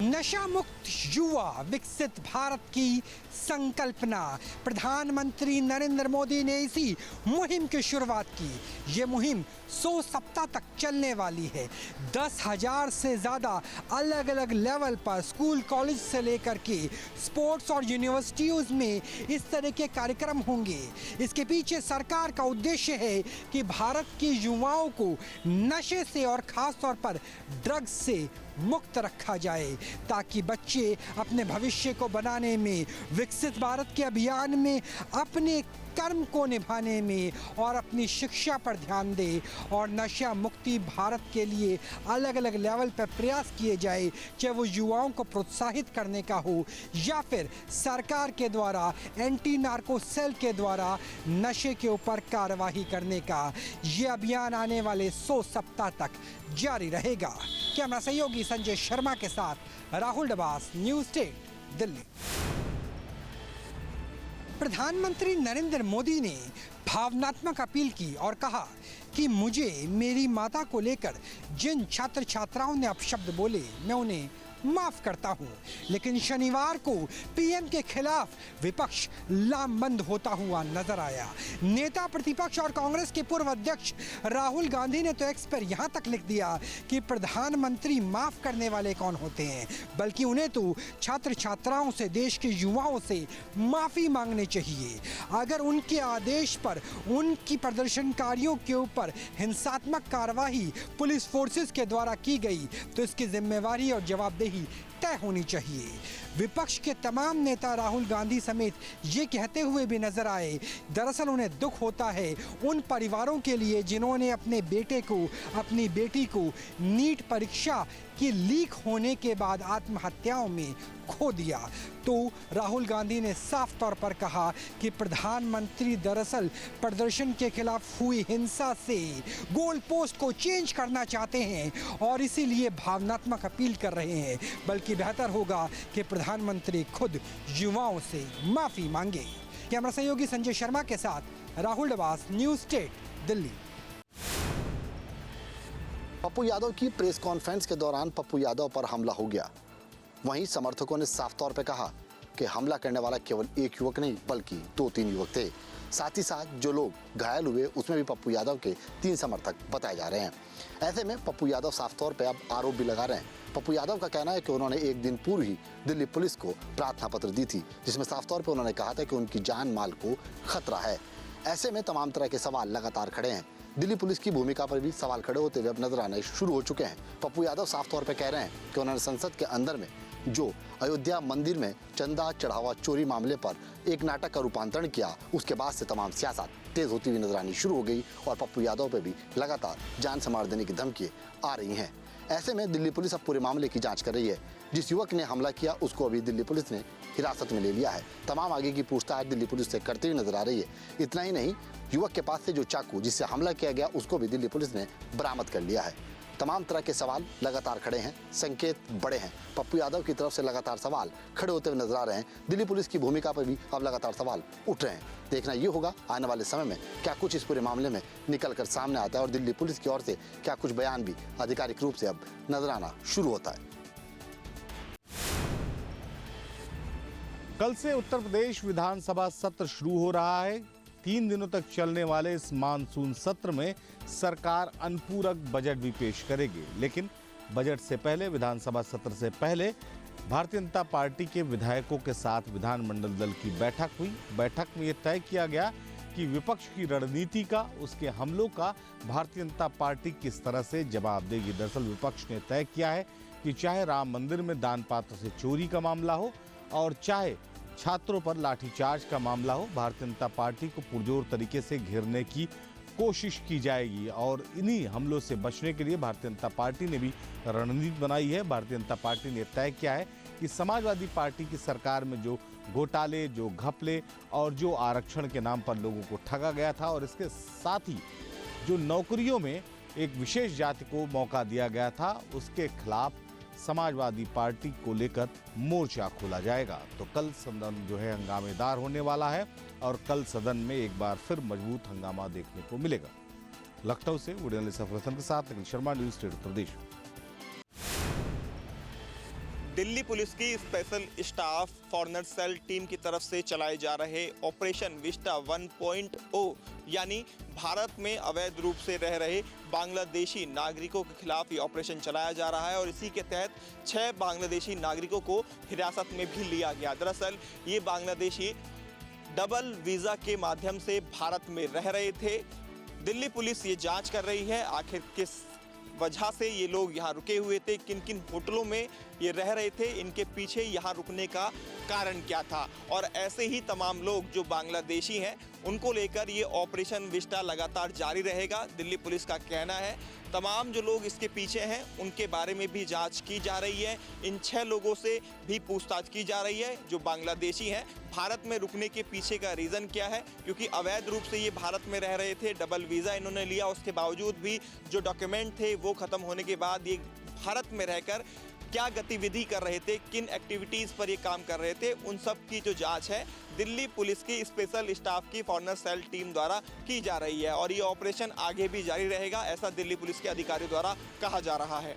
नशा मुक्त युवा विकसित भारत की संकल्पना। प्रधानमंत्री नरेंद्र मोदी ने इसी मुहिम की शुरुआत की। ये मुहिम 100 सप्ताह तक चलने वाली है। 10,000 से ज़्यादा अलग अलग लेवल पर स्कूल कॉलेज से लेकर के स्पोर्ट्स और यूनिवर्सिटियों में इस तरह के कार्यक्रम होंगे। इसके पीछे सरकार का उद्देश्य है कि भारत के युवाओं को नशे से और ख़ास तौर पर ड्रग्स से मुक्त रखा जाए, ताकि बच्चे अपने भविष्य को बनाने में, विकसित भारत के अभियान में, अपने कर्म को निभाने में और अपनी शिक्षा पर ध्यान दे और नशा मुक्ति भारत के लिए अलग अलग लेवल पर प्रयास किए जाए, चाहे वो युवाओं को प्रोत्साहित करने का हो या फिर सरकार के द्वारा एंटी नार्को सेल के द्वारा नशे के ऊपर कार्रवाई करने का। ये अभियान आने वाले 100 सप्ताह तक जारी रहेगा। कैमरा सहयोगी संजय शर्मा के साथ राहुल डबास, न्यूज़ 8 दिल्ली। प्रधानमंत्री नरेंद्र मोदी ने भावनात्मक अपील की और कहा कि मुझे मेरी माता को लेकर जिन छात्र छात्राओं ने अपशब्द बोले, मैं उन्हें माफ करता हूं। लेकिन शनिवार को पीएम के खिलाफ विपक्ष लामबंद होता हुआ नजर आया। नेता प्रतिपक्ष और कांग्रेस के पूर्व अध्यक्ष राहुल गांधी ने तो एक्स पर यहां तक लिख दिया कि प्रधानमंत्री माफ करने वाले कौन होते हैं, बल्कि उन्हें तो छात्र छात्राओं से, देश के युवाओं से माफी मांगनी चाहिए। अगर उनके आदेश पर उनकी प्रदर्शनकारियों के ऊपर हिंसात्मक कार्रवाई पुलिस फोर्सेस के द्वारा की गई तो इसकी जिम्मेवारी और जवाबदेही तय होनी चाहिए। विपक्ष के तमाम नेता राहुल गांधी समेत ये कहते हुए भी नजर आए, दरअसल उन्हें दुख होता है उन परिवारों के लिए जिन्होंने अपने बेटे को, अपनी बेटी को नीट परीक्षा के लीक होने के बाद आत्महत्याओं में खो दिया। तो राहुल गांधी ने साफ तौर पर कहा कि प्रधानमंत्री दरअसल प्रदर्शन के खिलाफ हुई हिंसा से गोल पोस्ट को चेंज करना चाहते हैं और इसीलिए भावनात्मक अपील कर रहे हैं, बल्कि बेहतर होगा कि प्रधानमंत्री खुद युवाओं से माफी मांगे। कैमरा सहयोगी संजय शर्मा के साथ राहुल डबास, न्यूज़ 8 दिल्ली। पप्पू यादव की प्रेस कॉन्फ्रेंस के दौरान पप्पू यादव पर हमला हो गया। वहीं समर्थकों ने साफ तौर पर कहा कि हमला करने वाला केवल एक युवक नहीं बल्कि 2-3 युवक थे। साथ ही साथ जो लोग घायल हुए उसमें भी पप्पू यादव के 3 समर्थक बताए जा रहे हैं। ऐसे में पप्पू यादव साफ तौर पर अब आरोप भी लगा रहे हैं। पप्पू यादव का कहना है कि उन्होंने एक दिन पूर्व ही दिल्ली पुलिस को प्रार्थना पत्र दी थी, जिसमें साफ तौर पर उन्होंने कहा था कि उनकी जान माल को खतरा है। ऐसे में तमाम तरह के सवाल लगातार खड़े हैं। दिल्ली पुलिस की भूमिका पर भी सवाल खड़े होते हुए अब नजर आने शुरू हो चुके हैं। पप्पू यादव साफ तौर पर कह रहे हैं कि उन्होंने संसद के अंदर में जो अयोध्या मंदिर में चंदा चढ़ावा चोरी मामले पर एक नाटक का रूपांतरण किया, उसके बाद से तमाम सियासत तेज होती हुई नजर आनी शुरू हो गई और पप्पू यादव पे भी लगातार जान से मार देने की धमकी आ रही हैं। ऐसे में दिल्ली पुलिस अब पूरे मामले की जांच कर रही है। जिस युवक ने हमला किया उसको अभी दिल्ली पुलिस ने हिरासत में ले लिया है। तमाम आगे की पूछताछ दिल्ली पुलिस से करती हुई नजर आ रही है। इतना ही नहीं, युवक के पास से जो चाकू जिससे हमला किया गया उसको भी दिल्ली पुलिस ने बरामद कर लिया है। तमाम तरह के सवाल लगातार खड़े हैं, संकेत बड़े हैं। पप्पू यादव की तरफ से लगातार सवाल खड़े होते हुए नजर आ रहे हैं। दिल्ली पुलिस की भूमिका पर भी अब लगातार सवाल उठ रहे हैं। देखना ये होगा आने वाले समय में क्या कुछ इस पूरे मामले में निकल कर सामने आता है और दिल्ली पुलिस की ओर से क्या कुछ बयान भी आधिकारिक रूप से अब नजर आना शुरू होता है। कल से उत्तर प्रदेश विधानसभा सत्र शुरू हो रहा है। 3 दिनों तक चलने वाले इस मानसून सत्र में सरकार अनुपूरक बजट भी पेश करेगी। लेकिन बजट से पहले, विधानसभा सत्र से पहले भारतीय जनता पार्टी के विधायकों के साथ विधानमंडल दल की बैठक हुई। बैठक में यह तय किया गया कि विपक्ष की रणनीति का, उसके हमलों का भारतीय जनता पार्टी किस तरह से जवाब देगी। दरअसल विपक्ष ने तय किया है कि चाहे राम मंदिर में दान पात्र से चोरी का मामला हो और चाहे छात्रों पर लाठीचार्ज का मामला हो, भारतीय जनता पार्टी को पुरजोर तरीके से घेरने की कोशिश की जाएगी। और इन्हीं हमलों से बचने के लिए भारतीय जनता पार्टी ने भी रणनीति बनाई है। भारतीय जनता पार्टी ने तय किया है कि समाजवादी पार्टी की सरकार में जो घोटाले, जो घपले और जो आरक्षण के नाम पर लोगों को ठगा गया था और इसके साथ ही जो नौकरियों में एक विशेष जाति को मौका दिया गया था, उसके खिलाफ समाजवादी पार्टी को लेकर मोर्चा खोला जाएगा। तो कल सदन जो है हंगामेदार होने वाला है और कल सदन में एक बार फिर मजबूत हंगामा देखने को मिलेगा। लखनऊ से वीडियो जर्नलिस्ट सफर हसन के साथ निखिल शर्मा, न्यूज़ 8 उत्तर प्रदेश। दिल्ली पुलिस की special staff foreigner cell team की तरफ से चलाए जा रहे ऑपरेशन विस्टा 1.0 यानी भारत में अवैध रूप से रह रहे बांग्लादेशी नागरिकों के खिलाफ ये ऑपरेशन चलाया जा रहा है और इसी के तहत 6 बांग्लादेशी नागरिकों को हिरासत में भी लिया गया। दरअसल ये बांग्लादेशी डबल वीज़ा के माध्यम से भारत में रह रहे थे। दिल्ली पुलिस ये जांच कर रही है आखिर किस वजह से ये लोग यहाँ रुके हुए थे, किन किन होटलों में ये रह रहे थे, इनके पीछे यहाँ रुकने का कारण क्या था। और ऐसे ही तमाम लोग जो बांग्लादेशी हैं उनको लेकर ये ऑपरेशन विस्टा लगातार जारी रहेगा। दिल्ली पुलिस का कहना है तमाम जो लोग इसके पीछे हैं उनके बारे में भी जांच की जा रही है। इन 6 लोगों से भी पूछताछ की जा रही है जो बांग्लादेशी हैं। भारत में रुकने के पीछे का रीज़न क्या है, क्योंकि अवैध रूप से ये भारत में रह रहे थे, डबल वीज़ा इन्होंने लिया, उसके बावजूद भी जो डॉक्यूमेंट थे वो ख़त्म होने के बाद ये भारत में रहकर क्या गतिविधि कर रहे थे, किन एक्टिविटीज़ पर ये काम कर रहे थे, उन सब की जो जांच है दिल्ली पुलिस की स्पेशल स्टाफ की फॉरेनर सेल टीम द्वारा की जा रही है और ये ऑपरेशन आगे भी जारी रहेगा, ऐसा दिल्ली पुलिस के अधिकारियों द्वारा कहा जा रहा है।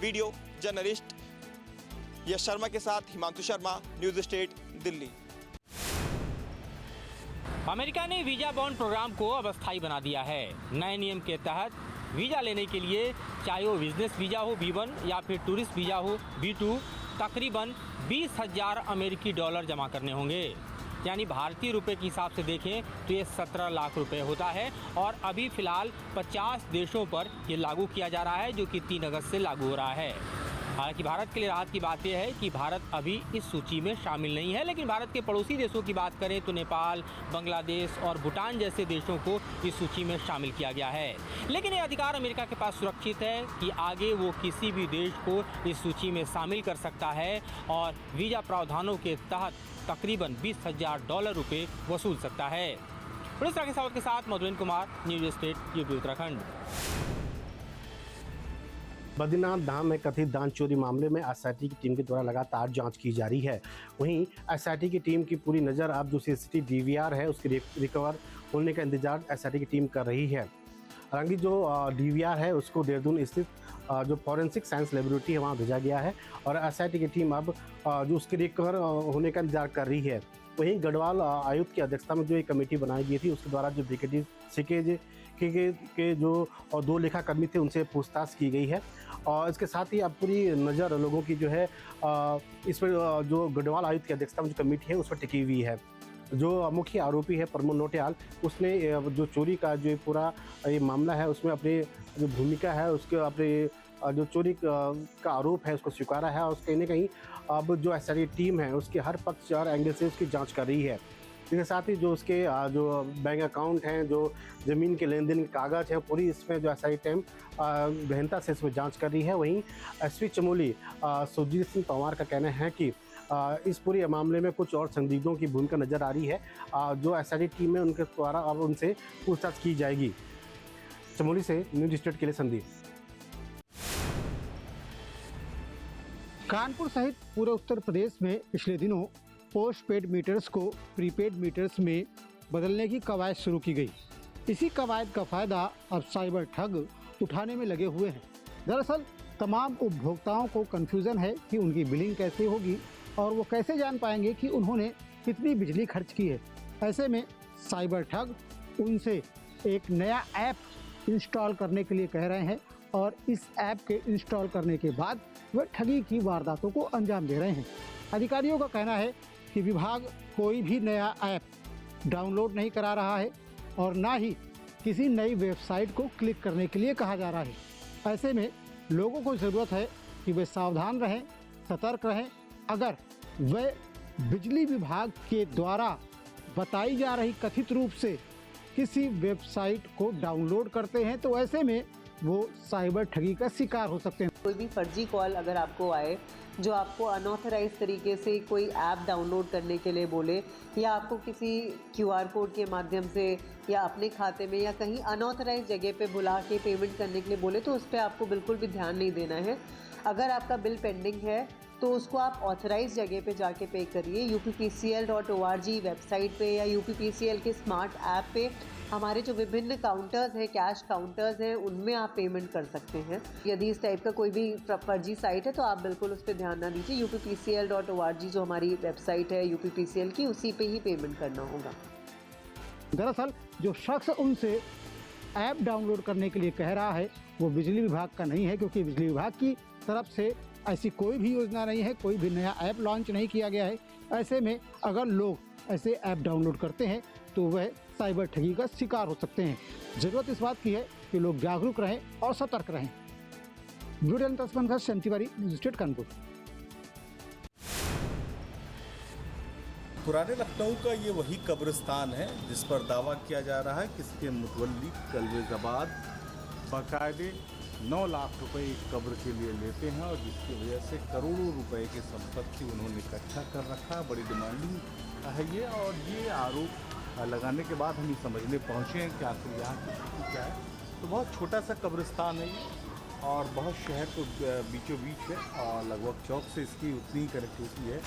वीडियो जर्नलिस्ट यश शर्मा के साथ Himanshu Sharma, news state, Delhi. America ने वीजा बॉन्ड प्रोग्राम को अब अस्थायी बना दिया है। नए नियम के तहत वीज़ा लेने के लिए चाहे वो बिजनेस वीज़ा हो B1 या फिर टूरिस्ट वीज़ा हो B2 तकरीबन 20,000 अमेरिकी डॉलर जमा करने होंगे। यानी भारतीय रुपए के हिसाब से देखें तो ये 17 लाख रुपए होता है और अभी फ़िलहाल 50 देशों पर ये लागू किया जा रहा है जो कि 3 अगस्त से लागू हो रहा है। हालांकि भारत के लिए राहत की बात यह है कि भारत अभी इस सूची में शामिल नहीं है, लेकिन भारत के पड़ोसी देशों की बात करें तो नेपाल, बांग्लादेश और भूटान जैसे देशों को इस सूची में शामिल किया गया है। लेकिन ये अधिकार अमेरिका के पास सुरक्षित है कि आगे वो किसी भी देश को इस सूची में शामिल कर सकता है और वीज़ा प्रावधानों के तहत तकरीबन 20,000 डॉलर रुपये वसूल सकता है। पुलिस राकेश सावत के साथ Madhurendra Kumar, news state, UP Uttarakhand. Badrinath Dham में कथित दान चोरी मामले में एसआईटी की टीम के द्वारा लगातार जांच की जा रही है। वहीं एसआईटी की टीम की पूरी नज़र अब जो सीसीटीवी डीवीआर है उसके रिकवर होने का इंतजार एसआईटी की टीम कर रही है। हालांकि जो डीवीआर है उसको देहरादून स्थित जो फॉरेंसिक साइंस लेबोरेटरी है वहाँ भेजा गया है और एसआईटी की टीम अब जो उसके रिकवर होने का इंतजार कर रही है। वहीं गढ़वाल आयुक्त की अध्यक्षता में जो एक कमेटी बनाई गई थी उसके द्वारा जो ब्रिगेडियर सीके के जो 2 लेखाकर्मी थे उनसे पूछताछ की गई है और इसके साथ ही अब पूरी नज़र लोगों की जो है इस पर जो गढ़वाल आयुक्त की अध्यक्षता में जो कमेटी है उस पर टिकी हुई है। जो मुख्य आरोपी है प्रमोद नोटियाल, उसने जो चोरी का जो पूरा ये मामला है उसमें अपनी जो भूमिका है उसके अपने जो चोरी का आरोप है उसको स्वीकारा है और कहीं ना कहीं अब जो एसआईटी टीम है उसके हर पक्ष और एंगल से उसकी जांच कर रही है। इसके साथ ही जो उसके जो बैंक अकाउंट हैं, जो ज़मीन के लेन देन के कागज़ हैं, पूरी इसमें जो एसआईटी टीम गहनता से इसमें जांच कर रही है। वहीं एसपी चमोली सुरजीत सिंह पंवार का कहना है कि इस पूरे मामले में कुछ और संदिग्धों की भूमिका नज़र आ रही है जो एसआईटी टीम है उनके द्वारा अब उनसे पूछताछ की जाएगी। चमोली से न्यूज़ स्टेट के लिए संदीप। कानपुर सहित पूरे उत्तर प्रदेश में पिछले दिनों पोस्ट पेड मीटर्स को प्रीपेड मीटर्स में बदलने की कवायद शुरू की गई। इसी कवायद का फ़ायदा अब साइबर ठग उठाने में लगे हुए हैं। दरअसल तमाम उपभोक्ताओं को कन्फ्यूज़न है कि उनकी बिलिंग कैसे होगी और वो कैसे जान पाएंगे कि उन्होंने कितनी बिजली खर्च की है। ऐसे में साइबर ठग उनसे एक नया ऐप इंस्टॉल करने के लिए कह रहे हैं और इस ऐप के इंस्टॉल करने के बाद वह ठगी की वारदातों को अंजाम दे रहे हैं। अधिकारियों का कहना है कि विभाग कोई भी नया ऐप डाउनलोड नहीं करा रहा है और ना ही किसी नई वेबसाइट को क्लिक करने के लिए कहा जा रहा है। ऐसे में लोगों को ज़रूरत है कि वे सावधान रहें, सतर्क रहें। अगर वे बिजली विभाग के द्वारा बताई जा रही कथित रूप से किसी वेबसाइट को डाउनलोड करते हैं तो ऐसे में वो साइबर ठगी का शिकार हो सकते हैं। कोई भी फर्जी कॉल अगर आपको आए जो आपको अनऑथराइज तरीके से कोई ऐप डाउनलोड करने के लिए बोले या आपको किसी QR कोड के माध्यम से या अपने खाते में या कहीं अनऑथराइज जगह पे बुला के पेमेंट करने के लिए बोले तो उस पर आपको बिल्कुल भी ध्यान नहीं देना है। अगर आपका बिल पेंडिंग है तो उसको आप ऑथराइज जगह पे जाके पे करिए। uppcl.org वेबसाइट पे या UPPCL के स्मार्ट ऐप पे हमारे जो विभिन्न काउंटर्स हैं, कैश काउंटर्स हैं, उनमें आप पेमेंट कर सकते हैं। यदि इस टाइप का कोई भी फर्जी साइट है तो आप बिल्कुल उस पर ध्यान ना दीजिए। uppcl.org जो हमारी वेबसाइट है UPPCL की, उसी पे ही पेमेंट करना होगा। दरअसल जो शख्स उनसे ऐप डाउनलोड करने के लिए कह रहा है वो बिजली विभाग का नहीं है, क्योंकि बिजली विभाग की तरफ से ऐसी कोई भी योजना नहीं है, कोई भी नया ऐप लॉन्च नहीं किया गया है। ऐसे में अगर लोग ऐसे ऐप डाउनलोड करते हैं तो वह साइबर ठगी का शिकार हो सकते हैं। ज़रूरत इस बात की है कि लोग जागरूक रहें और सतर्क रहें। वीडियो तस्मन का शंतिवारी न्यूज़ स्टेट कानपुर। पुराने लखनऊ का ये वही कब्रिस्तान है जिस पर दावा किया जा रहा है कि इसके मुतवल्ली कल्वेज़ाबाद बाकायदे 9 लाख रुपए एक कब्र के लिए लेते हैं और जिसकी वजह से करोड़ों रुपए की संपत्ति उन्होंने इकट्ठा कर रखा। बड़ी डिमांडिंग है ये, और ये आरोप लगाने के बाद हम ये समझने पहुँचे हैं कि आखिर यहाँ की स्थिति क्या है। तो बहुत छोटा सा कब्रिस्तान है ये और बहुत शहर तो बीचों बीच है और लगभग चौक से इसकी उतनी कनेक्टिविटी है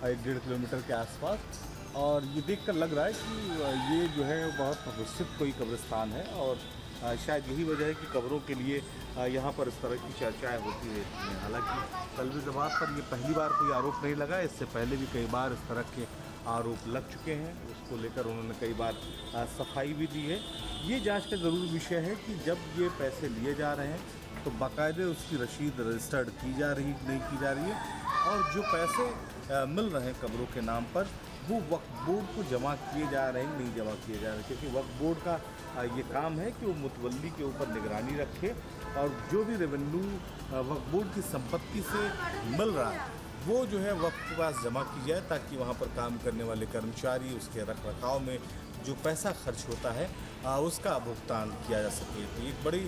1-1.5 किलोमीटर के आसपास। और ये देखकर लग रहा है कि ये जो है बहुत विकसित कोई कब्रिस्तान है और शायद यही वजह है कि कब्रों के लिए यहाँ पर इस तरह की चर्चाएं होती रहती हैं। हालांकि कल्वेज़ाबाद पर ये पहली बार कोई आरोप नहीं लगा, इससे पहले भी कई बार इस तरह के आरोप लग चुके हैं। उसको लेकर उन्होंने कई बार सफाई भी दी है। ये जांच का ज़रूरी विषय है कि जब ये पैसे लिए जा रहे हैं तो बाकायदे उसकी रसीद रजिस्टर्ड की जा रही नहीं की जा रही है, और जो पैसे मिल रहे हैं कब्रों के नाम पर वो वक्फ बोर्ड को जमा किए जा रहे हैं नहीं जमा किए जा रहे, क्योंकि वक्फ बोर्ड का ये काम है कि वो मुतवल्ली के ऊपर निगरानी रखे और जो भी रेवेन्यू वक्फ बोर्ड की संपत्ति से मिल रहा है वो जो है वक्त के पास जमा की जाए, ताकि वहाँ पर काम करने वाले कर्मचारी उसके रख रखाव में जो पैसा खर्च होता है उसका भुगतान किया जा सके। तो एक बड़ी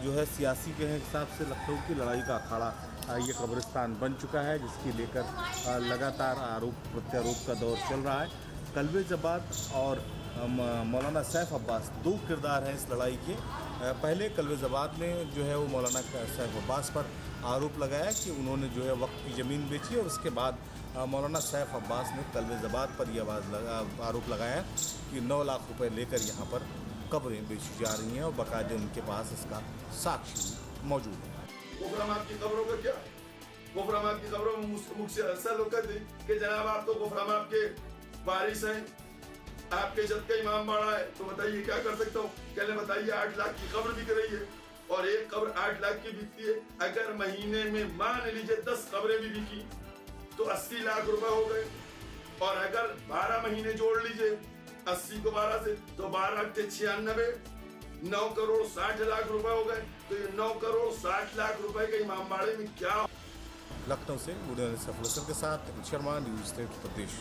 जो है सियासी के हिसाब से लखनऊ की लड़ाई का अखाड़ा ये कब्रिस्तान बन चुका है, जिसकी लेकर लगातार आरोप प्रत्यारोप का दौर चल रहा है। कल्वेज़ाबाद और मौलाना सैफ अब्बास 2 किरदार हैं इस लड़ाई के। पहले कल्वेज़ाबाद ने जो है वो मौलाना सैफ अब्बास पर आरोप लगाया कि उन्होंने जो है वक्फ की ज़मीन बेची, और उसके बाद मौलाना सैफ अब्बास ने कल्वेज़ाबाद पर यह आरोप लगाया कि 9 लाख रुपए लेकर यहाँ पर कब्रें बेची जा रही हैं और बाकायदे उनके पास इसका साक्ष्य मौजूद है। गुफरामात की खबरों का क्या? गुफरामात की खबरों में मुझसे अरसा लोग कहते कि जनाब आप तो गुफरामात के वारिस हैं, आपके जद का इमाम बाड़ा है, तो बताइए क्या कर सकता हूँ? कहने बताइए 8 लाख की खबर बिक रही है और एक खबर 8 लाख की बिकती है। अगर महीने में मान लीजिए 10 खबरें भी बिकी तो 80 लाख रुपए हो गए, और अगर 12 महीने जोड़ लीजिए 80 को 12 से तो 12 के 96 9 करोड़ 60 लाख रुपए हो गए। तो ये 9 करोड़ 60 लाख रुपए के इमाम बाड़े में क्या? लखनऊ से वीडियो सफलसर के साथ शर्मा, न्यूज़ स्टेट उत्तर प्रदेश।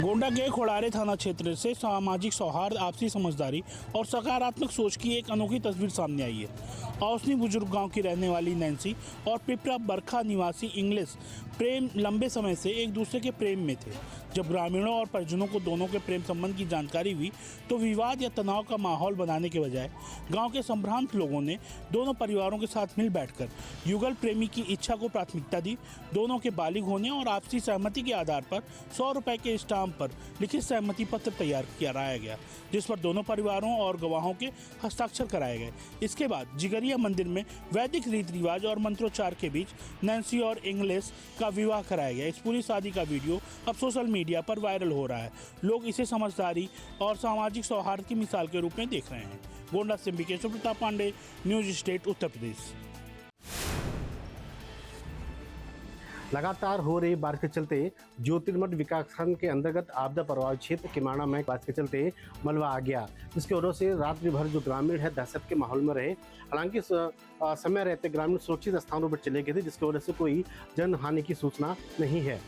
गोंडा के खोड़ारे थाना क्षेत्र से सामाजिक सौहार्द, आपसी समझदारी और सकारात्मक सोच की एक अनोखी तस्वीर सामने आई है। औसनी बुजुर्ग गांव की रहने वाली नैन्सी और पिपरा बरखा निवासी इंग्लिश प्रेम लंबे समय से एक दूसरे के प्रेम में थे। जब ग्रामीणों और परिजनों को दोनों के प्रेम संबंध की जानकारी हुई तो विवाद या तनाव का माहौल बनाने के बजाय गांव के संभ्रांत लोगों ने दोनों परिवारों के साथ मिल बैठकर युगल प्रेमी की इच्छा को प्राथमिकता दी। दोनों के बालिग होने और आपसी सहमति के आधार पर 100 रुपए के स्टाम्प पर लिखित सहमति पत्र तैयार कराया गया, जिस पर दोनों परिवारों और गवाहों के हस्ताक्षर कराए गए। इसके बाद जिगरिया मंदिर में वैदिक रीति रिवाज और मंत्रोच्चार के बीच नैन्सी और इंग्लिश का विवाह कराया गया। इस पूरी शादी का वीडियो अब सोशल मीडिया पर वायरल हो रहा है। लोग इसे समझदारी और सामाजिक सौहार्द की मिसाल के रूप में देख रहे हैं। गोंडा से केशव प्रताप पांडे, न्यूज स्टेट उत्तर प्रदेश। लगातार हो रही बारिश के चलते ज्योतिर्मठ विकासखंड के अंतर्गत आपदा प्रभावित क्षेत्र किमाना में बारिश के चलते मलबा आ गया, जिसकी वजह से रात्रि भर जो ग्रामीण है दहशत के माहौल में रहे। हालांकि समय रहते ग्रामीण सुरक्षित स्थानों पर चले गए थे, जिसकी वजह से कोई जन हानि की सूचना नहीं है।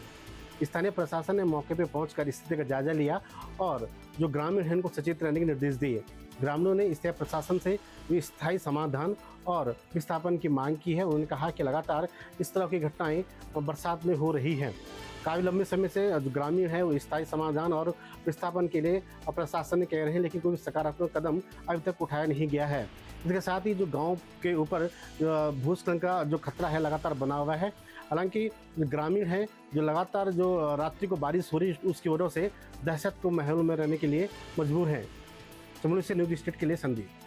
स्थानीय प्रशासन ने मौके पर पहुंचकर स्थिति का जायजा लिया और जो ग्रामीण हैं उनको सचेत रहने के निर्देश दिए। ग्रामीणों ने इससे प्रशासन से स्थायी समाधान और विस्थापन की मांग की है। उन्होंने कहा कि लगातार इस तरह की घटनाएं बरसात में हो रही हैं। काफ़ी लंबे समय से जो ग्रामीण है वो स्थायी समाधान और विस्थापन के लिए प्रशासन ने कह रहे हैं, लेकिन कोई सकारात्मक कदम अभी तक उठाया नहीं गया है। इसके साथ ही जो गांव के ऊपर भूस्खलन का जो खतरा है लगातार बना हुआ है। हालांकि ग्रामीण है जो लगातार जो रात्रि को बारिश हो रही है उसकी वजह से दहशत को माहौल में रहने के लिए मजबूर हैं। चमोली से न्यूज़ स्टेट के लिए संदीप।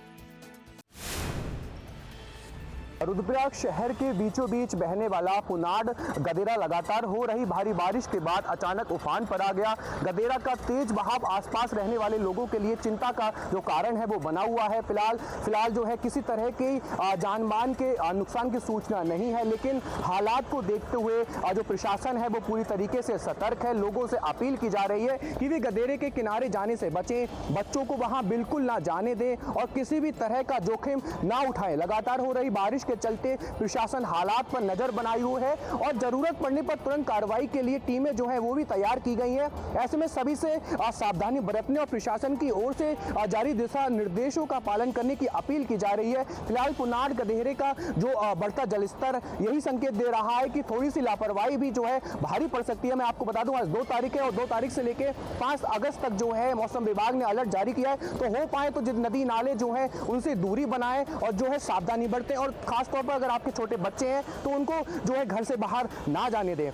रुद्रप्रयाग शहर के बीचों बीच बहने वाला पुनाड गदेरा लगातार हो रही भारी बारिश के बाद अचानक उफान पर आ गया। गदेरा का तेज बहाव आसपास रहने वाले लोगों के लिए चिंता का जो कारण है वो बना हुआ है। फिलहाल जो है किसी तरह की जान माल के नुकसान की सूचना नहीं है, लेकिन हालात को देखते हुए जो प्रशासन है वो पूरी तरीके से सतर्क है। लोगों से अपील की जा रही है कि वे गदेरे के किनारे जाने से बचें, बच्चों को वहां बिल्कुल ना जाने दें और किसी भी तरह का जोखिम ना उठाएं। लगातार हो रही बारिश के चलते प्रशासन हालात पर नजर बनाई हुई है और जरूरत पड़ने पर तुरंत कार्रवाई के लिए टीमें जो है वो भी तैयार की गई हैं। ऐसे में सभी से सावधानी बरतने और प्रशासन की ओर से जारी दिशा निर्देशों का पालन करने की अपील की जा रही है। फिलहाल पुनाड गदेरे का जो बढ़ता जलस्तर यही संकेत दे रहा है कि थोड़ी सी लापरवाही भी जो है भारी पड़ सकती है। मैं आपको बता दूं आज 2 तारीख है और 2 तारीख से लेकर 5 अगस्त तक जो है मौसम विभाग ने अलर्ट जारी किया है। तो हो पाए तो नदी नाले जो है उनसे दूरी बनाएं और जो है सावधानी बरतें और खासतौर पर अगर आपके छोटे बच्चे हैं तो उनको जो है घर से बाहर ना जाने दें।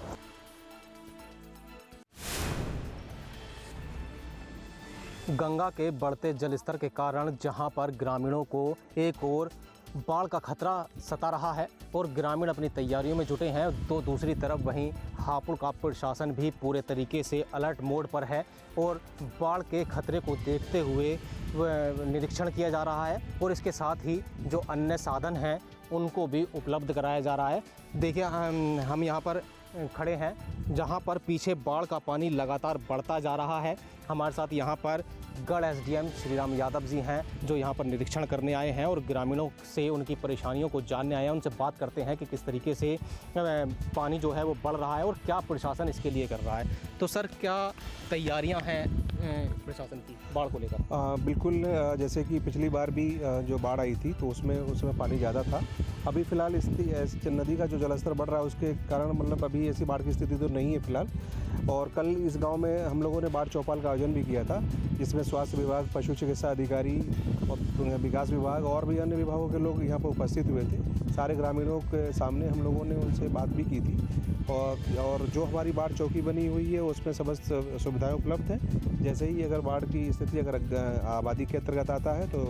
गंगा के बढ़ते जलस्तर के कारण जहां पर ग्रामीणों को एक ओर बाढ़ का खतरा सता रहा है और ग्रामीण अपनी तैयारियों में जुटे हैं, तो दूसरी तरफ वहीं हापुड़ का प्रशासन भी पूरे तरीके से अलर्ट मोड पर है और बाढ़ के खतरे को देखते हुए निरीक्षण किया जा रहा है और इसके साथ ही जो अन्य साधन हैं उनको भी उपलब्ध कराया जा रहा है। देखिए हम यहाँ पर खड़े हैं जहाँ पर पीछे बाढ़ का पानी लगातार बढ़ता जा रहा है। हमारे साथ यहाँ पर गढ़ एसडीएम श्रीराम यादव जी हैं जो यहाँ पर निरीक्षण करने आए हैं और ग्रामीणों से उनकी परेशानियों को जानने आए हैं। उनसे बात करते हैं कि किस तरीके से पानी जो है वो बढ़ रहा है और क्या प्रशासन इसके लिए कर रहा है। तो सर क्या तैयारियां हैं प्रशासन की बाढ़ को लेकर? बिल्कुल, जैसे कि पिछली बार भी जो बाढ़ आई थी तो उसमें पानी ज़्यादा था। अभी फ़िलहाल इस नदी का जो जलस्तर बढ़ रहा है उसके कारण मतलब अभी ऐसी बाढ़ की स्थिति तो नहीं है फ़िलहाल। और कल इस गांव में हम लोगों ने बाढ़ चौपाल का आयोजन भी किया था, जिसमें स्वास्थ्य विभाग, पशु चिकित्सा अधिकारी और विकास विभाग और भी अन्य विभागों के लोग यहाँ पर उपस्थित हुए थे। सारे ग्रामीणों के सामने हम लोगों ने उनसे बात भी की थी और जो हमारी बाढ़ चौकी बनी हुई है उसमें समस्त सुविधाएं उपलब्ध हैं। जैसे ही अगर बाढ़ की स्थिति अगर आबादी के अंतर्गत आता है तो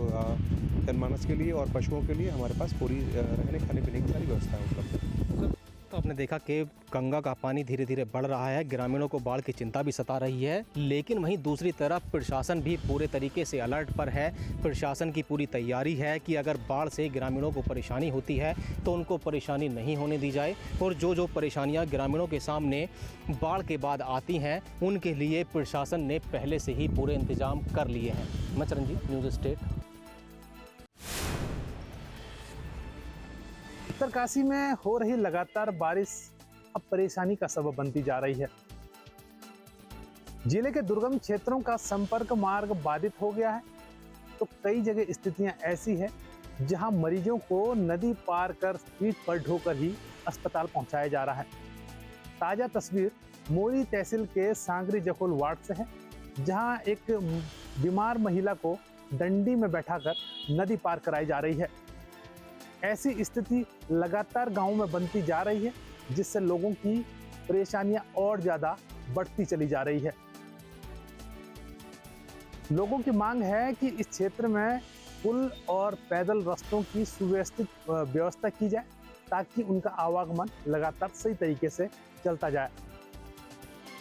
जनमानस के लिए और पशुओं के लिए हमारे पास पूरी रहने खाने पीने की सारी व्यवस्थाएं उपलब्ध है। तो आपने देखा कि गंगा का पानी धीरे धीरे बढ़ रहा है, ग्रामीणों को बाढ़ की चिंता भी सता रही है, लेकिन वहीं दूसरी तरफ प्रशासन भी पूरे तरीके से अलर्ट पर है। प्रशासन की पूरी तैयारी है कि अगर बाढ़ से ग्रामीणों को परेशानी होती है तो उनको परेशानी नहीं होने दी जाए और जो परेशानियां ग्रामीणों के सामने बाढ़ के बाद आती हैं उनके लिए प्रशासन ने पहले से ही पूरे इंतजाम कर लिए हैं। मैं चरणजीत, न्यूज़ स्टेट। उत्तरकाशी में हो रही लगातार बारिश अब परेशानी का सबब बनती जा रही है। जिले के दुर्गम क्षेत्रों का संपर्क मार्ग बाधित हो गया है, तो कई जगह स्थितियां ऐसी है जहां मरीजों को नदी पार कर पीठ पर ढोकर ही अस्पताल पहुंचाया जा रहा है। ताजा तस्वीर मोरी तहसील के सांगरी जखोल वार्ड से है, जहां एक बीमार महिला को डंडी में बैठाकर नदी पार कराई जा रही है। ऐसी स्थिति लगातार गांवों में बनती जा रही है, जिससे लोगों की परेशानियां और ज्यादा बढ़ती चली जा रही है। लोगों की मांग है कि इस क्षेत्र में पुल और पैदल रास्तों की सुव्यवस्थित व्यवस्था की जाए, ताकि उनका आवागमन लगातार सही तरीके से चलता जाए।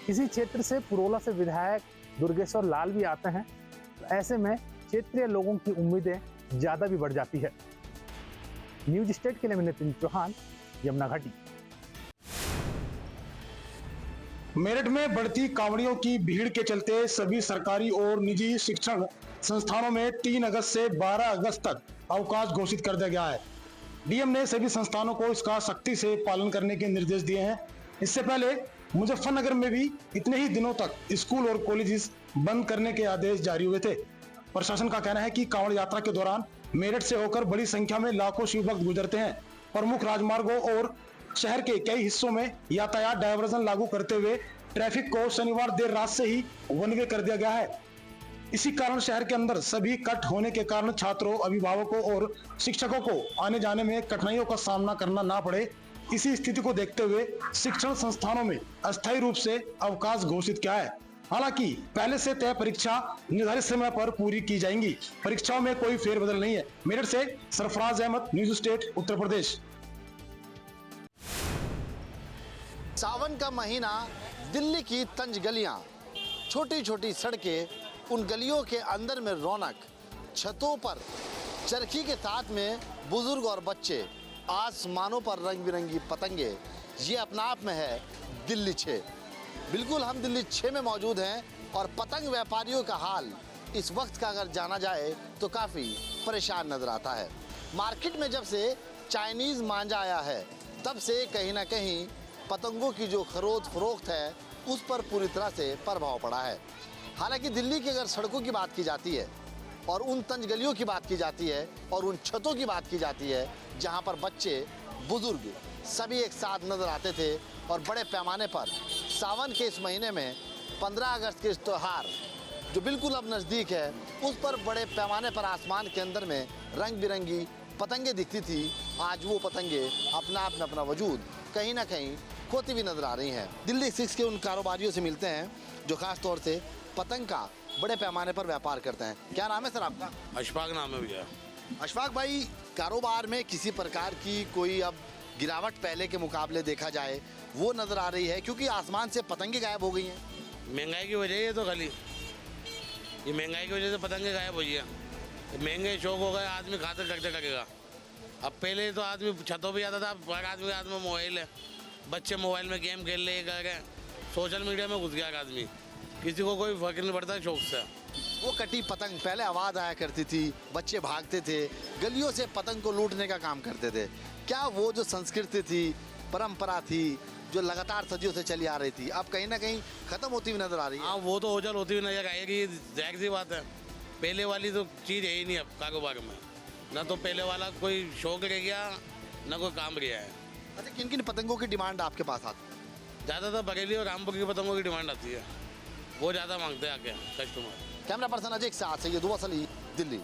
इसी क्षेत्र से पुरोला से विधायक दुर्गेश्वर लाल भी आते हैं, तो ऐसे में क्षेत्रीय लोगों की उम्मीदें ज्यादा भी बढ़ जाती है। न्यूज स्टेट के लिए मैं नितिन चौहान, यमुना घाटी। मेरठ में बढ़ती कांवड़ियों की भीड़ के चलते सभी सरकारी और निजी शिक्षण संस्थानों में 3 अगस्त से 12 अगस्त तक अवकाश घोषित कर दिया गया है। डीएम ने सभी संस्थानों को इसका सख्ती से पालन करने के निर्देश दिए हैं। इससे पहले मुजफ्फरनगर में भी इतने ही दिनों तक स्कूल और कॉलेजेस बंद करने के आदेश जारी हुए थे। प्रशासन का कहना है कि कांवड़ यात्रा के दौरान मेरठ से होकर बड़ी संख्या में लाखों शिव भक्त गुजरते हैं। प्रमुख राजमार्गों और शहर के कई हिस्सों में यातायात डायवर्जन लागू करते हुए ट्रैफिक को शनिवार देर रात से ही वन वे कर दिया गया है। इसी कारण शहर के अंदर सभी कट होने के कारण छात्रों, अभिभावकों और शिक्षकों को आने जाने में कठिनाइयों का सामना करना ना पड़े, इसी स्थिति को देखते हुए शिक्षण संस्थानों में अस्थायी रूप से अवकाश घोषित किया है। हालांकि पहले से तय परीक्षा निर्धारित समय पर पूरी की जाएंगी। परीक्षाओं में कोई फेरबदल नहीं है। मेरठ से सरफराज अहमद, न्यूज स्टेट, उत्तर प्रदेश। सावन का महीना, दिल्ली की तंज गलियां, छोटी छोटी सड़कें, उन गलियों के अंदर में रौनक, छतों पर चरखी के साथ में बुजुर्ग और बच्चे, आसमानों पर रंग बिरंगी पतंगे, ये अपना आप में है दिल्ली 6। बिल्कुल हम दिल्ली 6 में मौजूद हैं और पतंग व्यापारियों का हाल इस वक्त का अगर जाना जाए तो काफ़ी परेशान नजर आता है। मार्केट में जब से चाइनीज़ मांझा आया है तब से कहीं ना कहीं पतंगों की जो खरीद फरोख्त है उस पर पूरी तरह से प्रभाव पड़ा है। हालांकि दिल्ली की अगर सड़कों की बात की जाती है और उन तंज गलियों की बात की जाती है और उन छतों की बात की जाती है जहां पर बच्चे, बुजुर्ग सभी एक साथ नजर आते थे और बड़े पैमाने पर सावन के इस महीने में 15 अगस्त के इस त्यौहार जो बिल्कुल अब नज़दीक है उस पर बड़े पैमाने पर आसमान के अंदर में रंग बिरंगी पतंगे दिखती थी। आज वो पतंगे अपना आप में अपना वजूद कहीं ना कहीं खोती हुई नजर आ रही हैं। दिल्ली 6 के उन कारोबारियों से मिलते हैं जो खास तौर से पतंग का बड़े पैमाने पर व्यापार करते हैं। क्या नाम है सर आपका? अशफाक नाम है भैया। अशफाक भाई, कारोबार में किसी प्रकार की कोई अब गिरावट पहले के मुकाबले देखा जाए वो नजर आ रही है क्योंकि आसमान से पतंगे गायब हो गई हैं? महंगाई की वजह ये तो खाली ये महंगाई की वजह से पतंगे गायब हो गई है। महंगे शौक हो गए, आदमी खाते करते लगेगा। अब पहले तो आदमी छतों पे जाता था, हर आदमी के हाथ में मोबाइल है, बच्चे मोबाइल में गेम खेल रहे हैं, सोशल मीडिया में घुस गया आदमी, किसी को कोई फर्क नहीं पड़ता शौक से। वो कटी पतंग पहले आवाज़ आया करती थी, बच्चे भागते थे, गलियों से पतंग को लूटने का काम करते थे। क्या वो जो संस्कृति थी, परंपरा थी, जो लगातार सदियों से चली आ रही थी, अब कहीं ना कहीं खत्म होती हुई नजर आ रही है? हाँ, वो तो ओझल होती हुई नजर आएगी, जाहिर सी बात है। पहले वाली तो चीज़ है ही नहीं अब कारोबार में, ना तो पहले वाला कोई शौक रह गया ना कोई काम रहा है। अच्छा, किन किन पतंगों की डिमांड आपके पास आती है? ज़्यादातर बरेली और रामपुर की पतंगों की डिमांड आती है, वो ज़्यादा मांगते हैं आके कस्टमर। कैमरा पर्सन अजय के साथ सैयद वसली, दिल्ली।